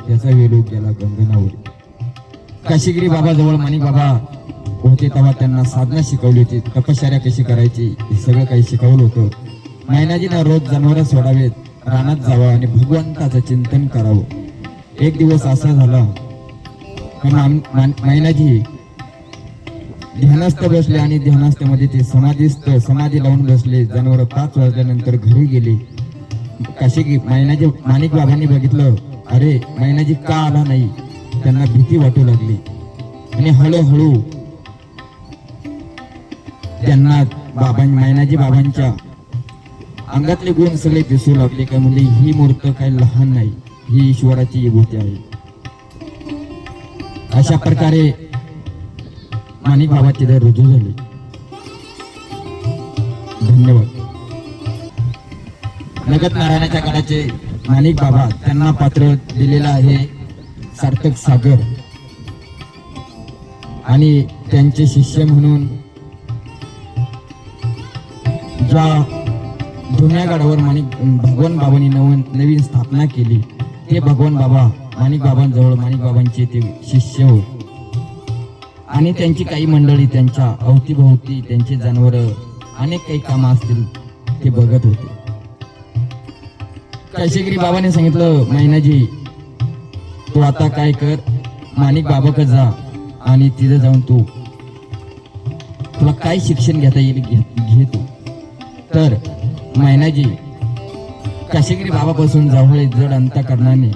त्याचा वेलोग गेला गंगनावरी. काशीगिरी बाबा जवळ माणिक बाबा होते तेव्हा त्यांना साधना शिकवली होती, तपश्चर्या कशी करायची हे सगळं काही शिकवलं होतं. मैनाजीनं रोज जनावर सोडावेत, रानात जावं आणि भगवंताचं चिंतन करावं. एक दिवस असा झाला की मैनाजी ध्यानस्थ बसले आणि ध्यानस्थमध्ये ते समाधी लावून बसले. जनावर 5 वाजल्यानंतर घरी गेले. काशीगिरी माणिक बाबांनी बघितलं, अरे मैनाजी का आला नाही. त्यांना भीती वाटू लागली आणि हळूहळू त्यांना मैनाजी बाबांच्या अंगातले गुण सगळे दिसू लागले. काय म्हणजे ही मूर्त काही लहान नाही, ही ईश्वराची विभूती आहे. अशा प्रकारे माणिक बाबा तिथे रुजू झाले. धन्यवाद. नगद नारायणाच्या काळाचे माणिक बाबा त्यांना पात्र दिलेलं आहे सार्थक सागर आणि त्यांचे शिष्य म्हणून ज्या जुन्या गडावर भगवान बाबांनी नवीन स्थापना केली ते भगवान बाबा माणिक बाबांजवळ माणिक बाबांचे ते शिष्य होते आणि त्यांची काही मंडळी त्यांच्या अवतीभोवती त्यांचे जनावर अनेक काही कामं असतील ते बघत होते. काशीगिरी बाबाने सांगितलं, मैनाजी तू आता काय कर, माणिक बाबाकडे जा आणि तिथे जाऊन तुला काय शिक्षण घेता येईल घे तू. तर मैनाजी काशीगिरी बाबापासून जवळ जड अंतःकरणाने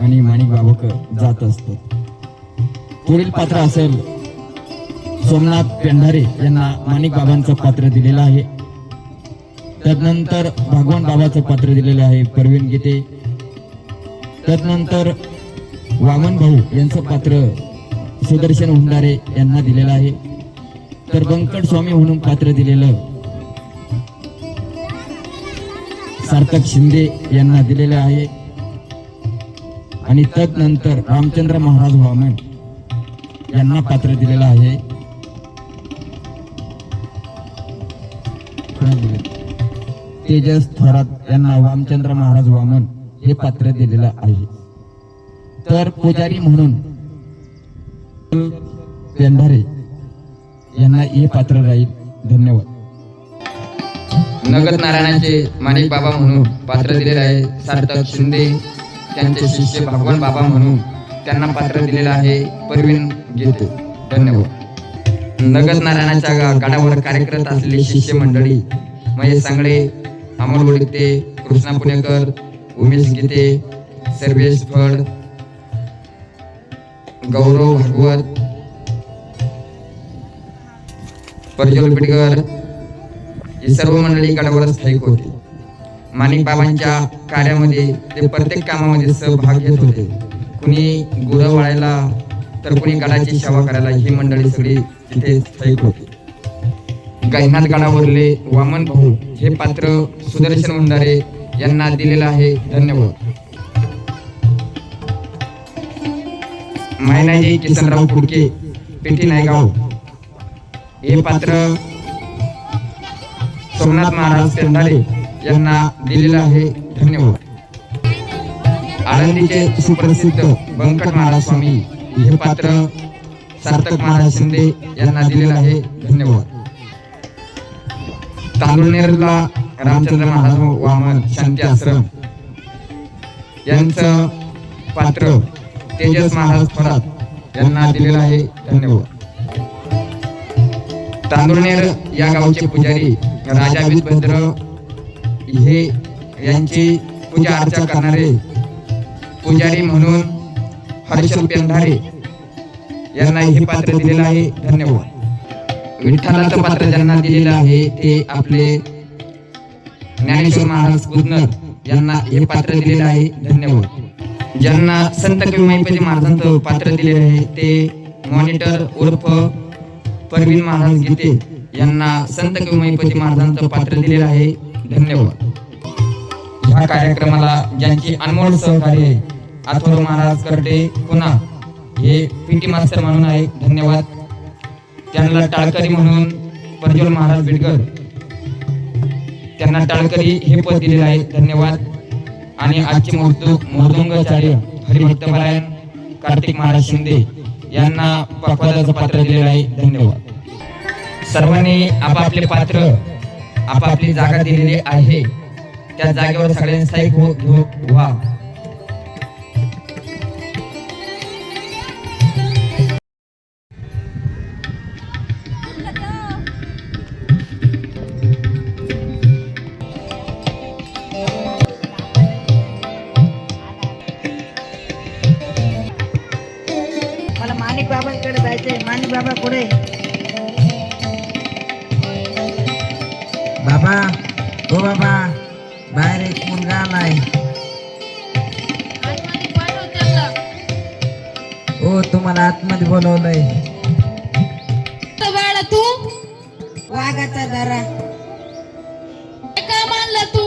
आणि माणिक बाबाकडे जात असतात. पुढील पात्र असेल सोमनाथ पेंढारे यांना माणिक बाबांचं पात्र दिलेलं आहे. तदनंतर भगवान बाबाचं पात्र दिलेलं आहे परवीन गीते. तदनंतर वामन भाऊ यांचं पात्र सुदर्शन हुंडारे यांना दिलेलं आहे. तर बंकट स्वामी म्हणून पात्र दिलेलं सार्थक शिंदे यांना दिलेलं आहे. आणि तदनंतर रामचंद्र महाराज वामन यांना पात्र दिलेलं आहे. तेजस थोरात यांना रामचंद्र महाराज वामन हे पात्र दिलेलं आहे. तर पुजारी म्हणून पेंढारे यांना हे पात्र राहील. धन्यवाद. नगद नारायणाचे माणिक बाबा म्हणून पात्र दिलेले आहे सार्थक शिंदे. त्यांचे शिष्य भगवान बाबा म्हणून त्यांना पात्र दिलेलं आहे परवीन गीते. धन्यवाद. नगद नारायणाच्या गडावर कार्यरत असलेली शिष्य मंडळी महेश सांगळे, अमोल वडीते, कृष्णा पुणेकर, उमेश गीते, सर्वेश फड, गौरव भागवत, प्रज्वल पिटकर ही सर्व मंडळी गडावर स्थायिक होती. माणिक बाबांच्या कार्यामध्ये ते प्रत्येक कामामध्ये सहभाग घेत होते. कुणी गुरं वाळायला तर कुणी गडाची सेवा करायला ही मंडळी सगळी तिथे स्थायिक होती. गैनाथ गडावरले वामन भाऊ हे पात्र सुदर्शन हुंडारे यांना दिलेलं आहे. धन्यवाद. मैनाजी किसनराव फुडके पेठी नायगाव हे पात्र सोमनाथ महाराज पेंढारे यांना दिलेलं आहे. धन्यवाद. आळंदीचे सुप्रसिद्ध बंकट महाराज स्वामी हे पात्र सार्थक महाराज शिंदे यांना दिलेलं आहे. धन्यवाद. तांदुळनेरला रामचंद्र महाराज वामन शांती आश्रम यांचं पात्र तेजस महाराज थोरात यांना दिलेलं आहे. धन्यवाद. तांदुळनेर या गावचे पुजारी राजा वीरभद्र हे यांची पूजा अर्चा करणारे पुजारी म्हणून हर्षल पेंढारे यांना हे पात्र दिलेलं आहे. धन्यवाद. विठ्ठलाचं पात्र ज्यांना दिलेलं आहे ते आपले ज्ञानेश्वर महाराज कुजनर यांना हे पात्र दिलेलं आहे. धन्यवाद. ज्यांना संत किमैपती महाराजांचं पात्र दिलेलं आहे ते मॉनिटर उर्फ परवीन महाराज गीते यांना संत किमैपती महाराजांचं पात्र दिलेलं आहे. धन्यवाद. ह्या कार्यक्रमाला ज्यांची अनमोल सहकार्य अथर्व महाराज करते पुन्हा हे पीटी मास्टर म्हणून आहे. धन्यवाद. त्यांना टाळकरी म्हणून प्रज्वल महाराज बिडकर त्यांना टाळकरी हे पद दिलेलं आहे. धन्यवाद. आणि आजचे मृदुंगाचार्य हरिभक्तपरायण कार्तिक महाराज शिंदे यांना पक्वादाचं पात्र दिलेलं आहे. धन्यवाद. सर्वांनी आपापले पात्र आपापली जागा दिलेली आहे, त्या जागेवर सगळ्यांनी स्थायिक व्हा. मला माणिक बाबांकडे जायचंय. माणिक बाबा पुढे. बाबा ओ बाबा, बाहेर एक मुलगा आलाय. ओ तुम्हाला आतमध्ये बोलवलंय. बाळा तू वाघाचा जरा का मानला तू?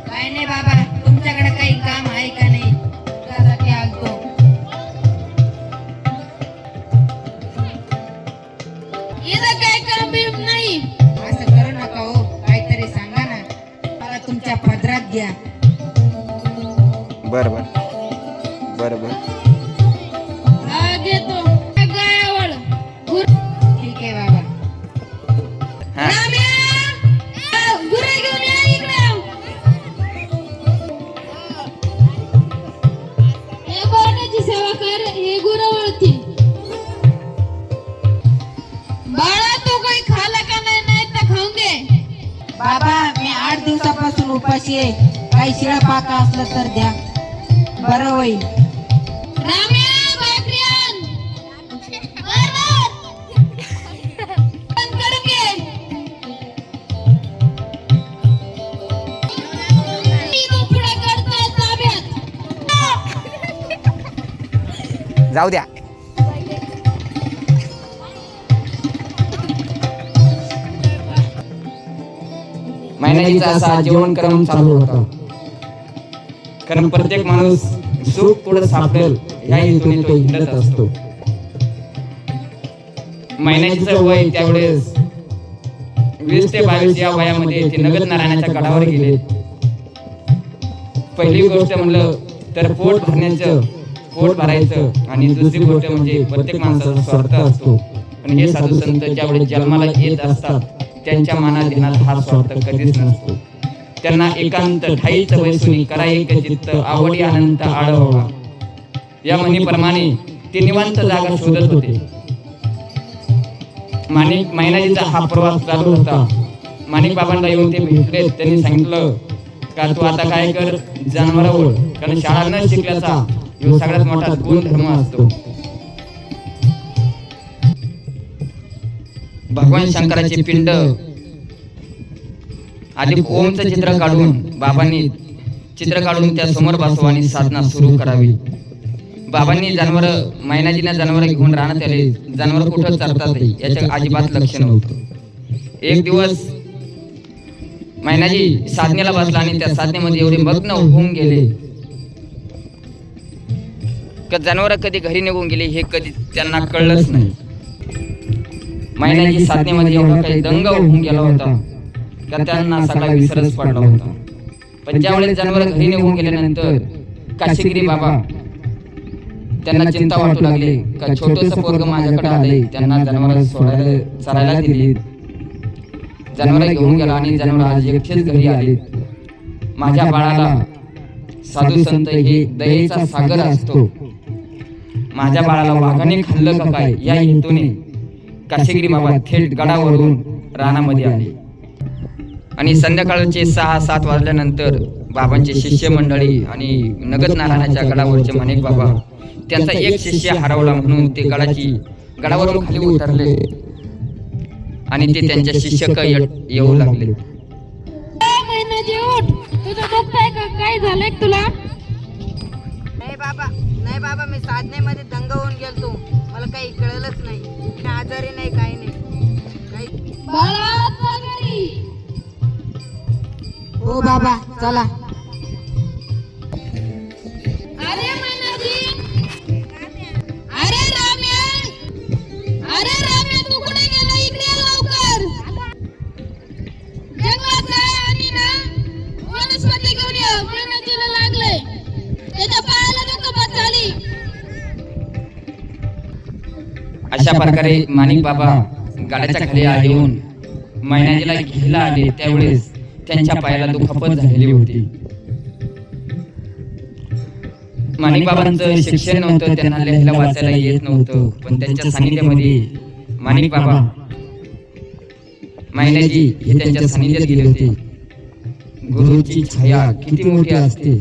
काय नाही बाबा, तुमच्याकडे काही काम आहे का नाही त्यासाठी आलतो. इथं काय काम बिम नाही. असं करू नका हो, काहीतरी सांगा ना. मला तुमच्या पदरात घ्या. बर बर बर बर. हा घेतो. गायावळ ठीक आहे बाबा. हा. गुरे घेऊन या इकडे. हे बाळाची सेवा कर, हे गुरवळती. बाळा तू काही खाला का नाही? नाही तर खाऊन घे. बाबा मी 8 दिवसापासून उपाशी आहे. काही शिळा पाका असलं तर द्या, बरं होईल. राम्या भाकरी आण. बंद करून घे. इथून पुढे करतोय ताब्यात. जाऊ द्या. महिन्याचा असा जीवनक्रम चालू होता, कारण प्रत्येक माणूस सुख पुढे सापडेल ह्या हेतूने तो हिंडत असतो. महिन्याचं वय त्यावेळेस 20 ते 22 या वयामध्ये ते नगद नारायणाच्या गडावर गेले. पहिली गोष्ट म्हणलं तर पोट भरण्याचं, पोट भरायचं, आणि दुसरी गोष्ट म्हणजे प्रत्येक माणसाचा स्वार्थ असतो. आणि हे साधू संत ज्यावेळेस जन्माला येत असतात त्यांच्या मनात ध्यानात हा स्वार्थ कधीच नसतो. त्यांना एकांत ठाईच वैसुनी करा एक चित्त आवडी अनंत आढळवा या म्हणीप्रमाणे ते निवांत जागा शोधत होते. माणिक महिनाजीचा हा प्रवास चालू होता. माणिक बाबांना येऊन ते भेटले. त्यांनी सांगितलं का तू आता काय कर, जनावरावर, कारण शाळा न शिकल्याचा ह्यो सगळ्यात मोठा गुणधर्म असतो. भगवान शंकराचे पिंड आधी ओमचं चित्र काढून बाबांनी चित्र काढून त्या समोर बसवा आणि साधना सुरू करावी. बाबांनी जनावर, मैनाजीना जनावर घेऊन राहण्यात आले. जनावर कुठं चालतात याच्या अजिबात लक्ष नव्हतं. एक दिवस मैनाजी साधनेला बसला आणि त्या साधनेमध्ये एवढे मग्न होऊन गेले का जनावर कधी घरी निघून गेले हे कधी त्यांना कळलंच नाही. मैनाजी साधनेमध्ये एवढा काही दंग होऊन गेला होता का त्यांना सगळा विसरच पडला होता. पण ज्यावेळेस जनावर घरी निघून गेल्यानंतर काशीगिरी बाबा त्यांना चिंता वाटू लागले का छोटस पोरग माझ्याकडे आले, त्यांना जनावर सोडायला चरायला दिली. जनावर घेऊन गेला आणि जनावर आज एकटेच घरी आले. माझ्या बाळाला साधू संत हे दयेचा सागर असतो. माझ्या बाळाला वाघाने खाल्लं का काय या हेतूने काशीगिरी बाबा थेट गडावरून रानामध्ये आले. आणि संध्याकाळचे 6-7 वाजल्यानंतर बाबांचे शिष्य मंडळी आणि नगद नारायणाच्या गडावरचे माणिक बाबा त्यांचा एक शिष्य हरवला म्हणून ते गडावरून खाली उतरले आणि ते त्यांच्या शिष्याकडे येऊ लागले. महिन्याची उठ. तुझं दुखतंय का? काय झालंय तुला? नाही बाबा मी साधनेमध्ये दंग होऊन गेलतो. मला काही कळलंच नाही. मी आजारी नाही, काही नाही. बाळा घरी. हो बाबा चला. अरे महिनाजी. अरे राम्या. अरे राम्या तू कुठे गेला? इकडे ये लवकर. जंगलात जाय आणि ना वनस्पती घेऊन ये. महिनाजीला लागले. त्याच्या पायाला अशा प्रकारे माणिक बाबा गाड्याच्या खाली येऊन मैनाजीला घ्यायला आले त्यावेळेस त्यांच्या पायाला दुखापत झालेली होती. माणिक बाबांचं शिक्षण नव्हतं, त्यांना लिहायला वाचायला येत नव्हतं, पण त्यांच्या सानिध्यामध्ये माणिक बाबा मैनाजी हे त्यांच्या सानिध्यात गेले होते. गुरुची छाया किती मोठी असते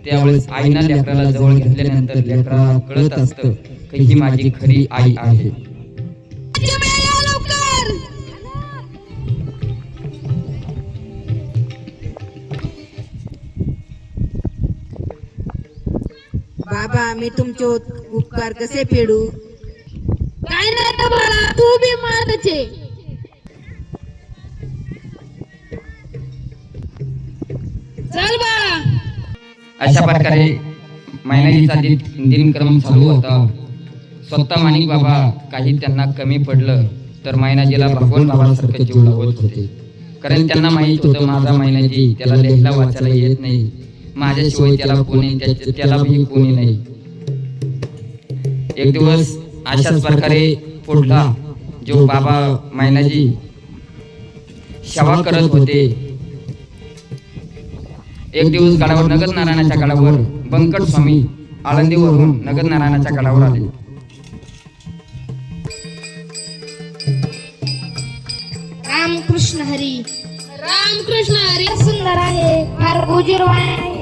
त्यावेळेस आईना लेकराला जवळ घेतल्यानंतर लेकराला कळत असतं की ही माझी खरी आई आहे. बाबा मी तुमचे उपकार कसे फेडू? काय नाही तर बाळा, तू बी मारचे. चल बाळा. अशा प्रकारे मैनाजीचा दिनक्रम चालू होता. स्वतः माणिक बाबा काही त्यांना कमी पडलं तर मैनाजीला भगवान बाबासारखं जीव लावत होते. कारण त्यांना माहित होतं माझा मैनाजी त्याला लिहायला वाचायला येत नाही, माझ्याशिवाय त्याला कोणी त्याला भी कोणी नाही. एक दिवस अशाच प्रकारे पुढला जो बाबा मैनाजी सेवा करत होते. एक दिवस गडावर नगद नारायणाच्या गडावर बंकट स्वामी आळंदीवरून नगद नारायणाच्या गडावर आले. रामकृष्ण हरी. रामकृष्ण हरी. सुंदर आहे, फार गोजीरवाण आहे.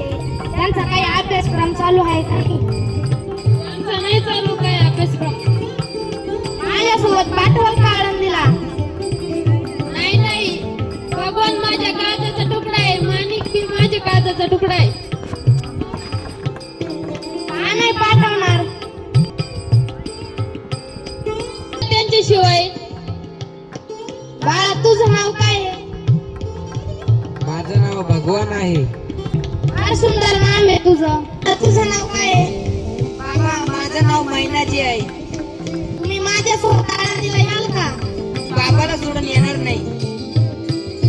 त्यांचा काही अभ्यासक्रम चालू आहे का? त्यांचा नाही चालू काही अभ्यासक्रम. माझ्यासोबत पाठवल का आळंदीला? नाही नाही, भगवान माझ्या काळजाचा तुकडा आहे, माणिक बी माझ्या काळजाचा तुकडा आहे. का नाही पाठवणार त्यांच्याशिवाय? बाळा तुझं नाव काय आहे? माझं नाव भगवान आहे. फार सुंदर नाव आहे तुझं. तुझं नाव काय आहे? बाबा माझं नाव मैनाजी आहे. तुम्ही माझ्यासोबत आळंदीला याल का? बाबाला सोडून येणार नाही.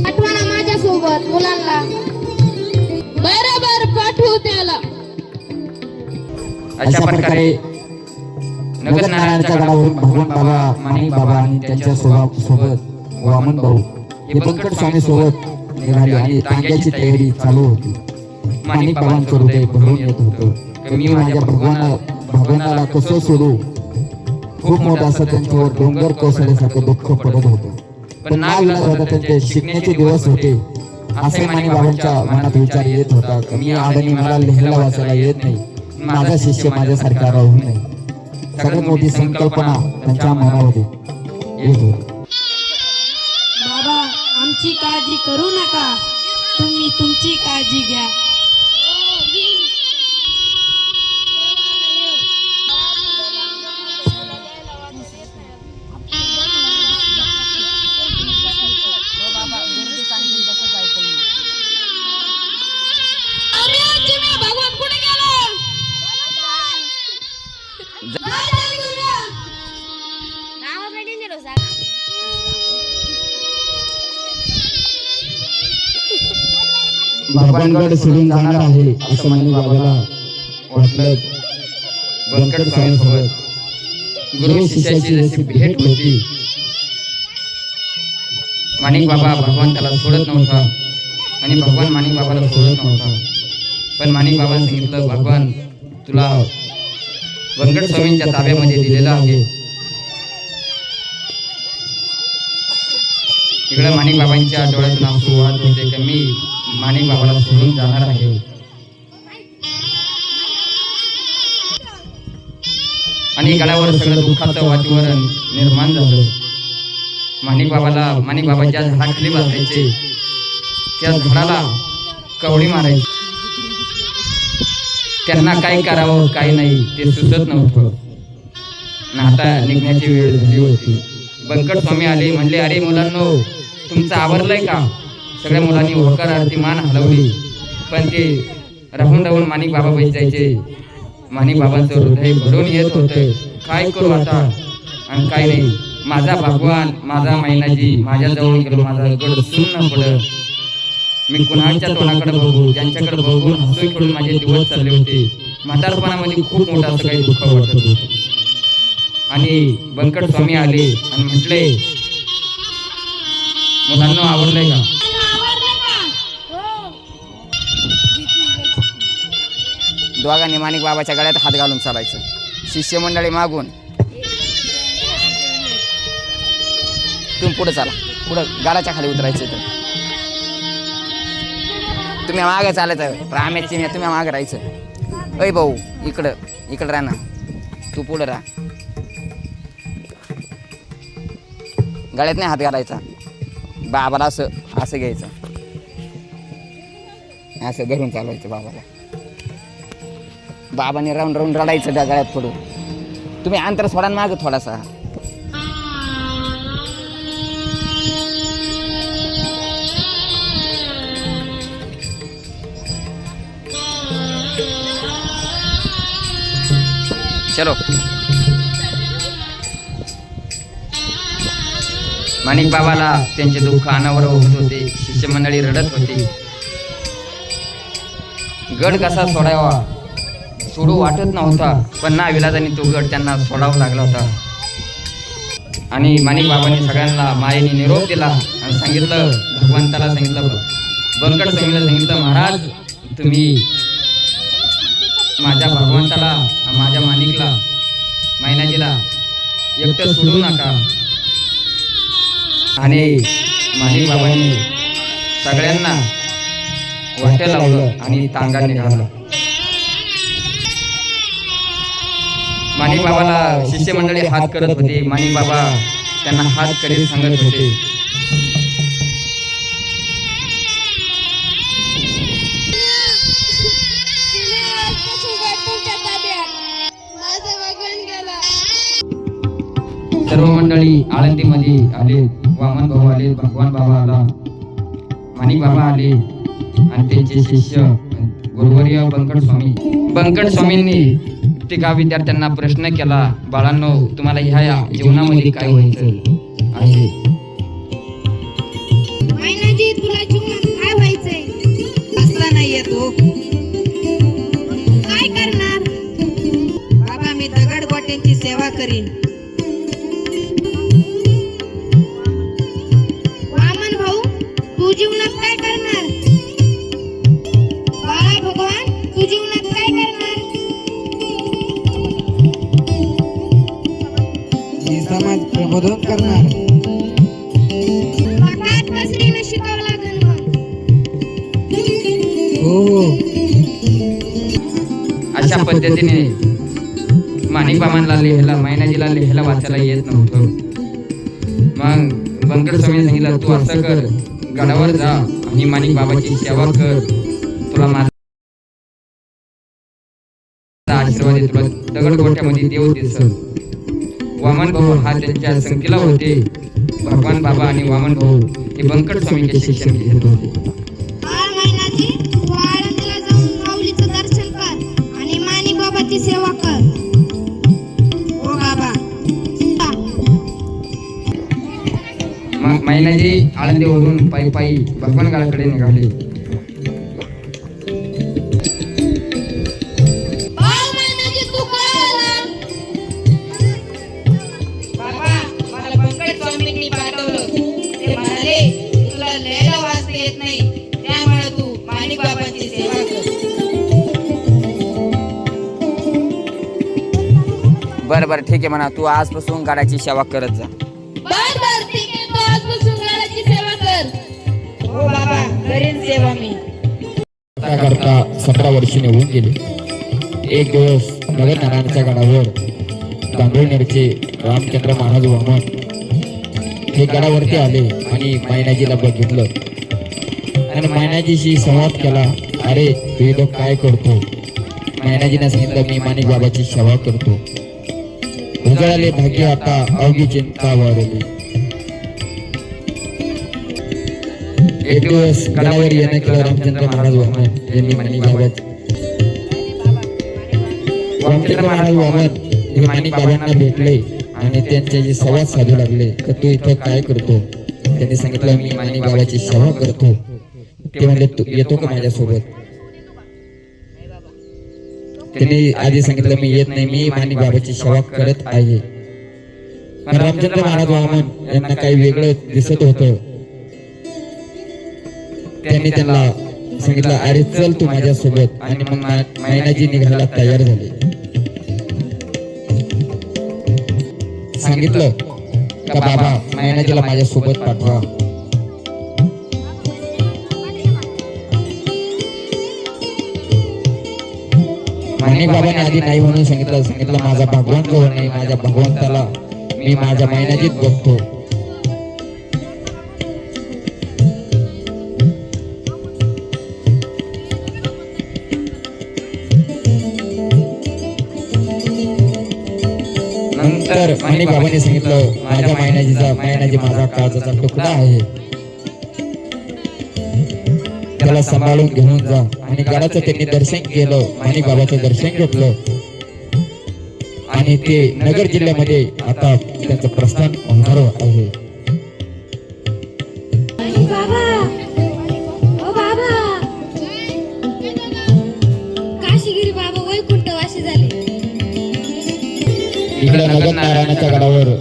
पाठवा ना माझ्यासोबत मुलांना. बरोबर पाठवू त्याला. अशा प्रकारे नगद नारायणाच्या गडावरून भगवान बाबा माणिक बाबा आणि त्यांच्या सोबत वामन भाऊ हे बंकट स्वामी सोबत निघाले आणि तांग्याची तयारी चालू होती. माणिक बाबांचं हृदय भरून येत होतं की मी माझ्या भगवानाला कसं सोडू. खूप मोठं असं त्यांच्यावर डोंगर कोसळल्यासारखं दुःख पडत होतं. पण ना विलास होता, त्यांचे शिकण्याचे दिवस होते. असे माणिक बाबांच्या मनात विचार येत होता की मी अडाणी, मला लिहायला वाचायला येत नाही, माझा शिष्य माझ्यासारखा राहू नये. सगळ्यात मोठी संकल्पना त्यांच्या मनामध्ये येत होती. बाबा आमची काळजी करू नका, तुम्ही तुमची काळजी घ्या. भगवान कुठे गेला? भगवानगड सोडून जाणार आहे असं माणिक बाबाला वाटलं. बंकट स्वामीसोबत गुरु शिष्याची जशी भेट होती, माणिक बाबा भगवान त्याला सोडत नव्हता आणि भगवान माणिक बाबाला सोडत नव्हता. पण माणिक बाबांनी सांगितलं, भगवान तुला बंकट स्वामींच्या ताब्यामध्ये दिलेलं आहे. इकडे माणिक बाबांच्या डोळ्यातून अश्रू वाहत होते की मी माणिक बाबाला सोडून जाणार आहे. आणि गडावर सगळं दुःखाचं वातावरण निर्माण झालं. माणिक बाबा ज्या झाडाखाली बसायचे त्या झाडाला कवडी मारायची. त्यांना काय करावं काय नाही ते सुचत नव्हतं. आता निघण्याची वेळ झाली होती. बंकट स्वामी आले, म्हणले, अरे मुलांनो, तुमचं आवरलंय का? सगळ्या मुलांनी होकार आरती मान हलवली. पण ते राहून माणिक बाबा बसायचे. माणिक बाबांचं हृदय भरून येत होतं, काय करू आता आणि काय नाही. माझा भगवान, माझा मैनाजी माझ्या जवळ गेलो, माझा गड सुन्न पडत. मी कुणाच्या तोंडाकडे बघू, ज्यांच्याकडे बघून हसू खेळून माझे दिवस चालले होते. म्हातारपणामध्ये खूप मोठं असं काही दुःख वाटत होतं. आणि बंकट स्वामी आले आणि म्हटले, मुलांना आवडलंय का? दोघांनी माणिक बाबाच्या गळ्यात हात घालून चालायचं. शिष्यमंडळी मागून, तुम्ही पुढे चाला, पुढं गाडाच्या खाली उतरायचं. तर तुम्ही मागे चालायचं, रामेची तुम्ही मागे राहायचं. अय भाऊ, इकडं राहा ना, तू पुढं राहा. गळ्यात नाही हात घालायचा. बाबाला असं घ्यायचं, असं धरून चालवायचं बाबाला. बाबाने राऊंड राऊंड रडायचं त्या गळ्यात पडून. तुम्ही अंतर सोडा ना मागं थोडासा. चलो. माणिक बाबाला त्यांचे दुःख अनावर होत होते. शिष्यमंडळी रडत होती. गड कसा सोडावा सोडू वाटत नव्हता, पण ना विलाजाने तो गड त्यांना सोडावा लागला होता. आणि माणिक बाबांनी सगळ्यांना मायेने निरोप दिला आणि सांगितलं, भगवंताला सांगितलं, बंकट स्वामीला सांगितलं, महाराज तुम्ही माझ्या भगवंताला, माझ्या माणिकला, मैनाजीला एकटं सोडू नका. आणि माणिक बाबांनी सगळ्यांना वाट्या लावलं आणि तांगा निघाला. माणिक बाबाला शिष्यमंडळी हात करत होते. माणिक बाबा त्यांना हात करीत सांगत होते, सर्व मंडळी आळंदीमध्ये आले. वामन भाऊ आले, भगवान बाबा आला, माणिक बाबा आले आणि त्यांचे शिष्य गुरुवर्य बंकट स्वामींनी टीका विद्यार्थ्यांना प्रश्न केला, बाळांनो तुम्हाला ह्या जीवनामध्ये काय व्हायचं आहे? मैनाजी, तुला जीवनात काय व्हायचंय? असला नाहीये तो. काय करणार? बाबा मी दगड गोट्यांची सेवा करीन. वामन भाऊ, तू जीवनात काय करणार? बाळा भगवान, तू जीवनात काय करणार? मी समाज प्रबोधन करणार. कात कसरीनं शिकावं लागेल मग. हो. अशा पद्धतीने माणिक बाबांना लिहायला, मैनाजीला लिहायला वाचायला येत नव्हतं. मग बंकट स्वामीने सांगितलं, तू असं कर, गडावर जा आणि माणिक बाबाची सेवा कर, तुला माझा आशीर्वाद आहे, तुला दगड गोट्यामध्ये देव दिसल. वामन भाऊ हा त्यांच्या संख्येला होते. भगवान बाबा आणि वामन भाऊ हे बंकट स्वामींचे शिक्षण घेत होते. बाळ मैनाजी, तू आळंदीला जाऊन माऊलीचं दर्शन कर आणि माणिक बाबाची सेवा कर. हो बाबा. मग मैनाजी आळंदीवरून पायी पायी भगवानगडाकडे निघाले. बाळ मैनाजी, तू काय आला? बाबा मला बंकट स्वामींनी पाठवलं. ते म्हणाले तुला लिहायला वाचता येत नाही, त्यामुळे तू माणिक बाबाची सेवा कर. बरं ठीक आहे म्हणा, तू आजपासून गडाची सेवा करत जा. बर ठीक आहे, तू आजपासून गाण्याची सेवा कर. हो बाबा, करीन सेवा मी. करता 17 वर्षे निघून गेले. एक दिवस नगरनारायणच्या गडावर गांगुळनेरचे रामचंद्र महाराज वामन हे गडावरती आले आणि मैनाजीला बघितलं आणि मैनाजीशी संवाद केला. अरे तू इथं काय करतो? मैनाजीने सांगितलं, मी माणिक बाबाची सेवा करतो. उजळले भाग्य आता अवघी चिंता वाढली. एक दिवस गडावर येणं केलं रामचंद्र महाराज वामन यांनी माणिक महाराज वामन हे माणिक बाबांना भेटले आणि त्यांच्याशी संवाद साधू लागले. तर तू इथं काय करतो? त्यांनी सांगितलं, मी माणिक बाबाची सेवा करतो. ते म्हणले, तू येतो का माझ्यासोबत? त्यांनी आधी सांगितलं, मी येत नाही, मी माणिक बाबाची सेवा करत आहे. पण रामचंद्र महाराज वामन यांना काही वेगळं दिसत होतं. त्यांनी त्यांना सांगितलं, अरे चल तू माझ्या सोबत. आणि मग मैनाजी निघायला तयार झाले. सांगितलं का बाबा मैनाजीला माझ्या सोबत पाठवा. माणिक बाबाने आधी नाही म्हणून सांगितलं माझा भगवान जवळ नाही, माझ्या भगवंताला मी माझ्या मैनाजीत बघतो. नंतर माणिक बाबांनी सांगितलं, माझ्या मैनाजी माझा काळजाचा तुकडा आहे, त्याला सांभाळून घेऊन जा. आणि गडाचं त्यांनी दर्शन केलं, माणिक बाबाचं दर्शन घेतलं. आणि ते नगर जिल्ह्यामध्ये आता त्यांचं प्रस्थान होणार आहे. बाबा ओ बाबा, काशीगिरी बाबा वैकुंठवासी झाले. इकडे नगर नारायणाच्या गडावर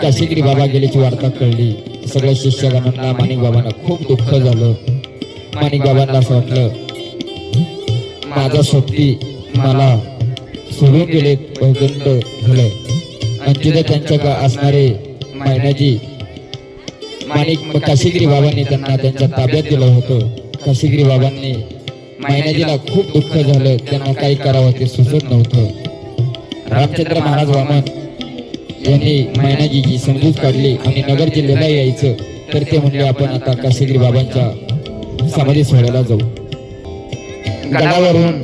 काशीगिरी बाबा गेल्याची वार्ता कळली. सगळ्या शिष्यगणांना माणिक बाबांना खूप दुःख झालं. माणिक बाबांना असं वाटलं, माझा सोबती मला सोडून गेले, भयगंत झालं. आणि तिथे त्यांच्या असणारे मैनाजी माणिक काशीगिरी बाबांनी त्यांना त्यांच्या ताब्यात दिलं होतं. काशीगिरी बाबांनी मैनाजीला खूप दुःख झालं, त्यांना काही करावं ते सुचत नव्हतं. रामचंद्र महाराज वामन यांनी मैनाजीची समजूत काढली आणि नगर जिल्ह्याला यायचं. तर ते म्हणले, आपण आता काशीगिरी बाबांच्या समाधी सोहळ्याला जाऊ. गडावरून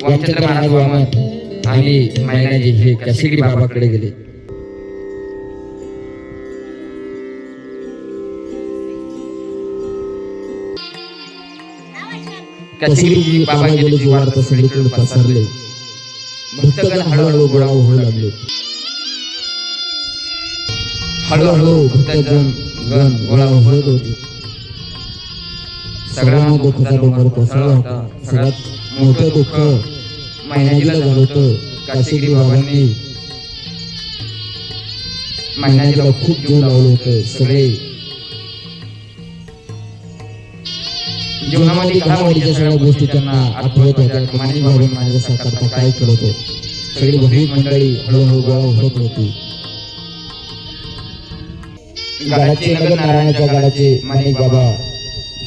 रामचंद्र महाराज वामन आणि मैनाजी हे काशीगिरी बाबाकडे गेले. काशीगिरी बाबा गेल्याची वार्ता सगळीकडे पसरले. भक्तगण हळूहळू गोळा होऊ लागले. हळूहळू भक्तगण गोळा होत होते. सगळ्यांना दुःखाचा डोंगर कोसळला होता. सगळ्यात मोठं दुःख मैनाजीला झालं होतं. काशीगिरी बाबांनी मैनाजीला खूप जीव लावलं होतं. सगळे जीवनामध्ये घडामोडीच्या सगळ्या गोष्टी त्यांना आठवत होत्या. माणिक बाबांनी माझ्यासारखा काय करत होते. सगळी भक्तिक मंडळी हळूहळू गोळा होत होती. गडाचे नगर नारायणाच्या गडाचे माणिक बाबा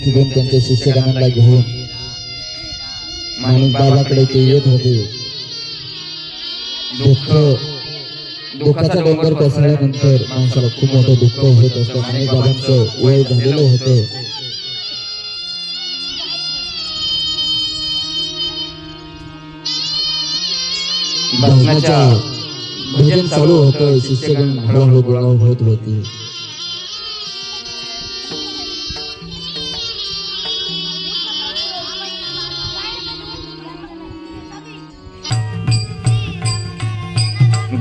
तिथून त्यांच्या शिष्यगणांना घेऊन माणिक बाबाकडे ते येत होते. दुःखाचा डोंगर कोसळल्यानंतर माणसाला खूप मोठं दुःख होत असतं. माणिक बाबांचं वय झालेलं होतं. भजन चालू होतं. शिष्यगण हळूहळू गोळा होत होती.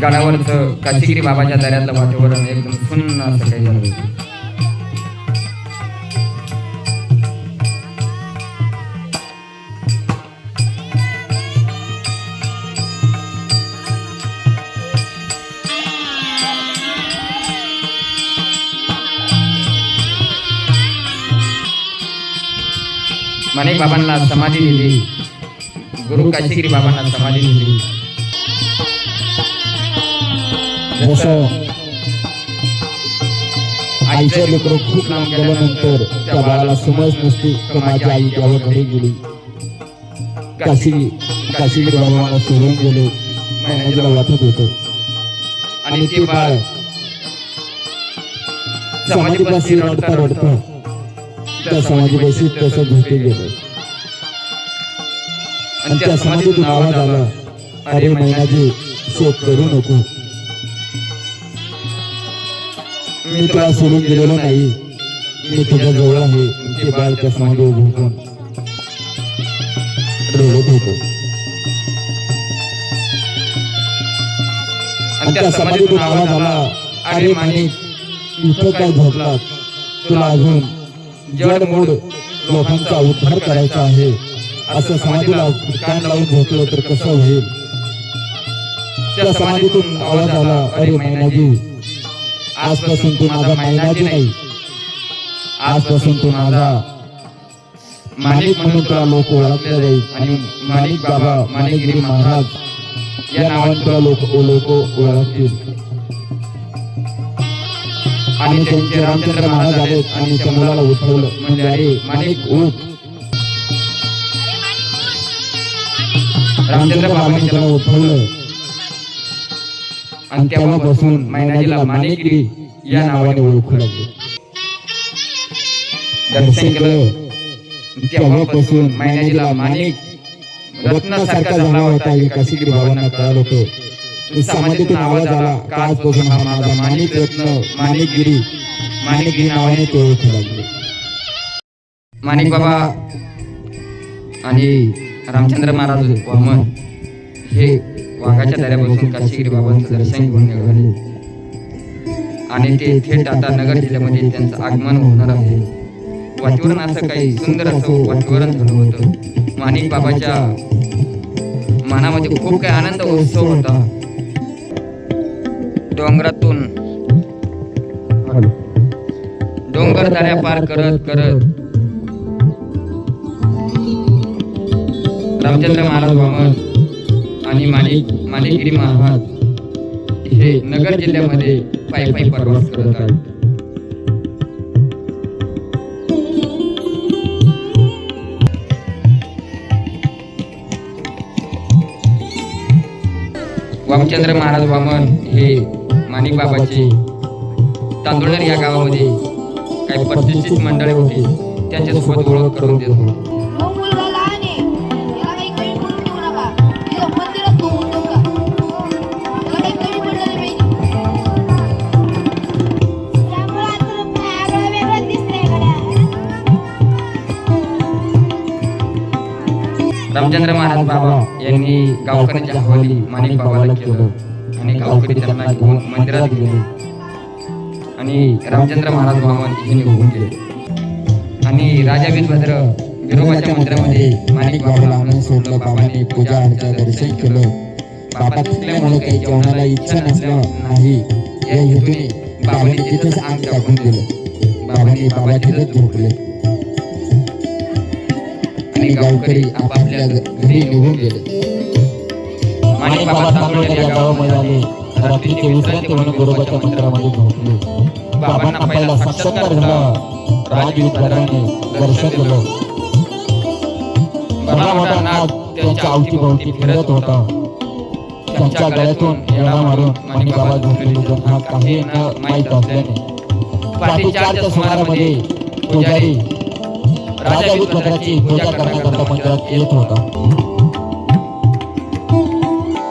गडावरचं काशीगिरी बाबाच्या दऱ्यातलं वातावरण एकदम सुन्न असं काही झालं. माणिक बाबांना समाधी दिली. गुरु काशीगिरी बाबांना समाधी दिली. जसं आईचं लेकरं खूप लांब गेल्यानंतर त्या बाळाला समज नसते की माझी आई तेव्हा घरी गेली. काशीगिरी बाबा मला सोडून गेले, मैनाजीला वाटत होतं. आणि ते बाळ समाधीपाशी रडता रडता त्या समाधीपाशी तसं झोपी गेलं. आणि त्या समाधीतून आवाज आला, अरे मैनाजी शोक करू नको, मी तुला सोडून गेलेलो नाही, मी तुझ्या जवळ आहे. ते बाळ त्या समाधी उभं रडत होतो. आणि त्या समाधीतून आवाज आला, अरे माणिक इथं काय झोपला, तुला अजून जडमूड लोकांचा उद्धार करायचा आहे. असं समाधीला कान लावून झोपलं तर कसं होईल. त्या समाधीतून आवाज आला, अरे मैनाजी, आजपासून तू माझा मैनाजी नाही, आजपासून तू माझा माणिक म्हणून तुला लोक ओळखले जाईल. आणि माणिक बाबा, माणिकगिरी महाराज या नावाने तुला लोक ओळखतील. आणि त्यांचे रामचंद्र महाराज आले आणि त्या मुलाला उठवलं, म्हणजे अरे माणिक उठ. रामचंद्र बाबांनी त्याला उठवलं आणि तेव्हापासून मैनाजीला माणिकगिरी या नावाने ओळखू लागले. दर्शन केलं तेव्हापासून मैनाजीला माणिक रत्नासारखा झाला होता. हे काशीगिरी बाबांना कळालं होतं. समाधीतून आवाज आला का आजपासून हा माझा माणिक रत्न, माणिकगिरी नावाने ते ओळखू लागले. माणिक बाबा आणि रामचंद्र महाराज वामन हे वाघाच्या दऱ्यापासून काशीगिरी बाबांचं दर्शन घेऊन निघाले आणि ते थेट आता नगर जिल्ह्यामध्ये त्यांचं आगमन होणार आहे. वातावरण असं काही सुंदर असं वातावरण झालं होतं. माणिक बाबाच्या मनामध्ये खूप काही आनंद उत्सव होता. डोंगरातून डोंगर दऱ्या पार करत करत रामचंद्र महाराज वामन आणि माणिकगिरी महाराज हे नगर जिल्ह्यामध्ये पायी प्रवास करत आहेत. वामचंद्र महाराज वामन हे माणिक बाबाचे तांदुळनेर या गावामध्ये काही प्रतिष्ठित मंडळी होती, त्यांच्यासोबत ओळख करून देत होते. तो मुलगा लहान आहे, त्याला काही कमी पडून देऊ नका. त्याला मंदिरात ठेवून देऊ नका. त्याला काही कमी पडलं नाही पाहिजे. त्यामुळे आता आगळं वेगळं दिसतंय गड्या. रामचंद्र महाराज बाबा यांनी गावकऱ्यांच्या हवाली माणिक बाबाला केलं आणि गावकरी त्यांना घेऊन मंदिरात गेले आणि रामचंद्र महाराज वामन हे निघून गेले. आणि राजा वीरभद्र विरोबाच्या मंदिरामध्ये माणिक बाबाला आणून सोडलं. बाबांनी पूजा अर्चा दर्शन केलं. बाबा थकल्यामुळे काही जेवणाला इच्छा नसल्या नाही या हेतूने बाबांनी तिथेच अंग टाकून दिलं. बाबांनी बाबा तिथेच झोपले आणि गावकरी आपापल्या घरी निघून गेले. माणिक बाबा तांदुळनेर या गावामध्ये आले. रात्रीचे विश्रांती म्हणून गुरुबाच्या मंदिरामध्ये झोपले. बाबांना पहिला साक्षात्कार झाला. राजवीरभद्राने दर्शन दिलं. बरा मोठा नाग त्यांच्या अवतीभोवती फिरत होता. त्यांच्या गळ्यातून येडा मारून माणिक बाबा झोपलेले त्यांना काही न माहीत असल्याने पहाटे 4च्या सुमारामध्ये पुजारी राजा वीरभद्राची पूजा करण्याकरता मंदिरात येत होता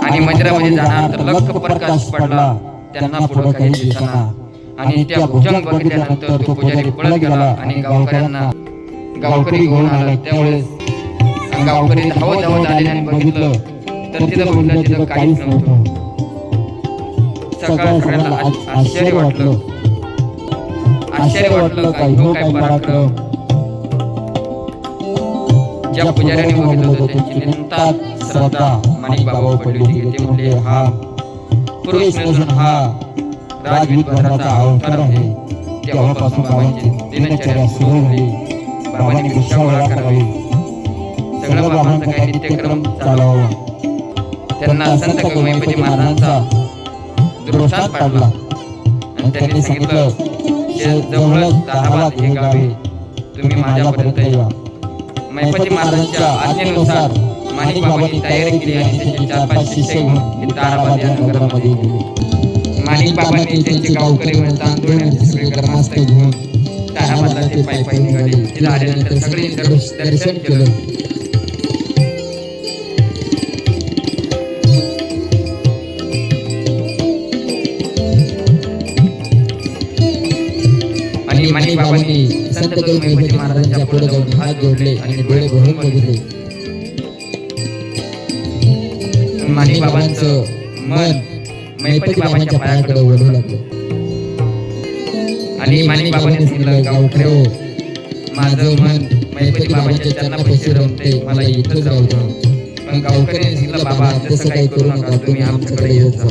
आणि मंदिरामध्ये जाणार तर लख प्रकाश पडला. त्यांना पुढे काही दिसना आणि त्या भुजंग बघितल्यानंतर तो पुजारी पळत गेला आणि गावकरी घेऊन आला. त्यामुळे गावकरी धावत आले आणि बघितलं तर तिथं काहीच नव्हतं. सकाळ सगळ्यांना आश्चर्य वाटलं काय हो काय पराक्रम. ज्या पुजाऱ्याने बघितलं होतं त्यांची नितांत श्रद्धा माणिक बाबावर पडली होती. ते म्हणले हा पुरुष नसून हा राजवीरभद्राचा अवतार आहे. तेव्हापासून बाबांची दिनचर्या सुरू झाली. बाबांनी भिक्षा गोळा करावी, सगळं बाबांचा काही नित्यक्रम चालवावा. त्यांना संत गंगापती महाराजांचा दृष्टांत पाडला आणि त्यांनी सांगितलं जवळच ताराबाद हे गाव आहे, तुम्ही माझ्यापर्यंत या. मैपती महाराजांच्या आज्ञेनुसार माणिक बाबांनी तयारी केली आणि त्यांचे 4-5 शिष्य घेऊन हे ताराबाद या नगरामध्ये गेले. माणिक बाबांनी त्यांचे गावकरी व तांदुळनेरचे सगळे ग्रामस्थ घेऊन ताराबादला ते पायी निघाले. तिथे आल्यानंतर सगळे दर्शन केलं. आणि माणिक बाबांनी संत मैपती महाराजांच्या पुढे जाऊन हात जोडले आणि डोळे भरून बघितले. माणिक बाबांचं मन मैपती बाबांच्या पायाकडे वळू लागलं आणि माणिक बाबांनी सांगितलं गावकऱ्यो, माझं मन मैपती बाबांच्या चरणापाशी रमते, मला इथं जाऊ द्या. मग गावकऱ्यांनी सांगितलं बाबा तसं काही करू नका, तुम्ही आमच्याकडे येत जा.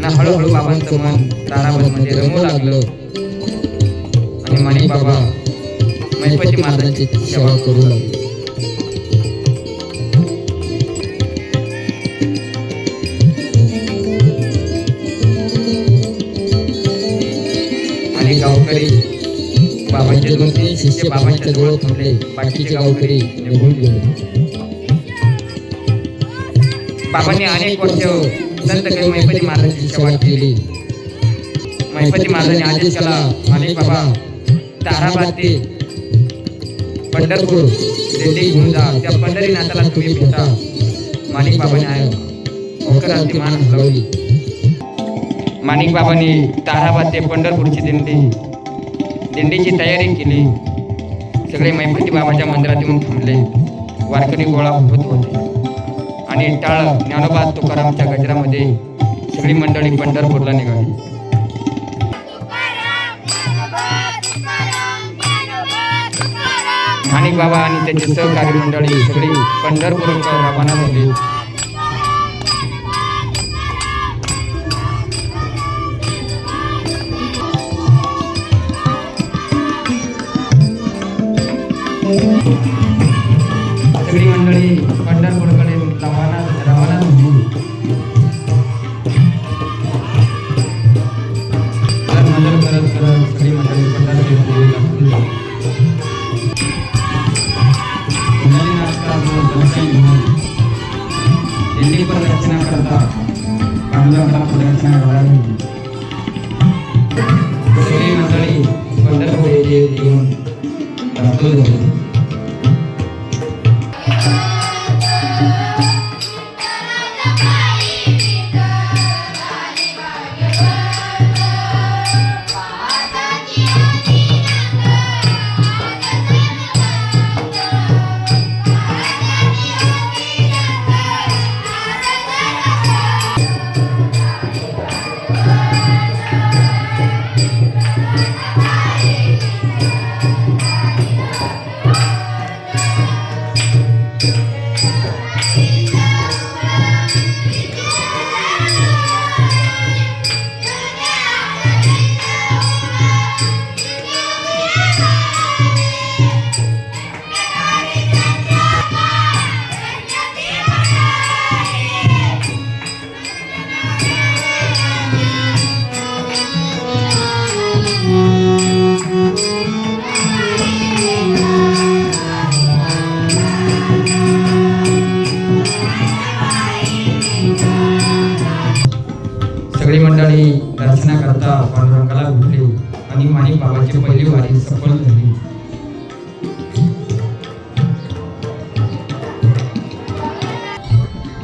ना हळूहळू बाबांचं मन ताराबादमध्ये रमू लागलं आणि माणिक बाबा महिपती महाराजांची सेवा करू लागले. आणि गावकरी बाबांचे 2-3 शिष्य बाबांच्या जवळ थांबले, बाकीचे गावकरी निघून गेले. बाबांनी अनेक वर्ष संत कवी महिपती महाराजांची सेवा केली. महिपती महाराजांनी आदेश केला, माणिक बाबा ताराबाद ते पंढरपूर दिंडी घेऊन जा, त्या पंढरीनाथाला तुम्ही भेटा. माणिक बाबांनी होकर आरती मान हलवली. माणिक बाबांनी ताराबाद ते पंढरपूरची दिंडीची तयारी केली. सगळे महिपती बाबाच्या मंदिरात येऊन थांबले. वारकरी गोळा होत होते आणि टाळ ज्ञानोबा तुकारामच्या गजरामध्ये सगळी मंडळी पंढरपूरला निघाली. माणिक बाबा आणि त्यांची सहकारी मंडळी सगळी पंढरपूरकडे रवाना झाली. सगळी मंडळी पंढरपूरकडे रवाना झाली. नजर करत करत सगळी मंडळी पंढरपूरकडे लागली. दिल्ली पर रचना करता पांडुरंगाला प्रदक्षिणा घालावी. सगळी मंडळी पंढरपूर येऊन दाखल झाली. सगळी मंडळी दर्शना करता पांडुरंगाला भेटली आणि माणिक बाबाची पहिली वारी सफल झाली.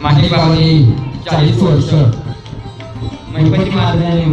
माणिक बाबांनी 40 वर्ष महिपती महाराजांनी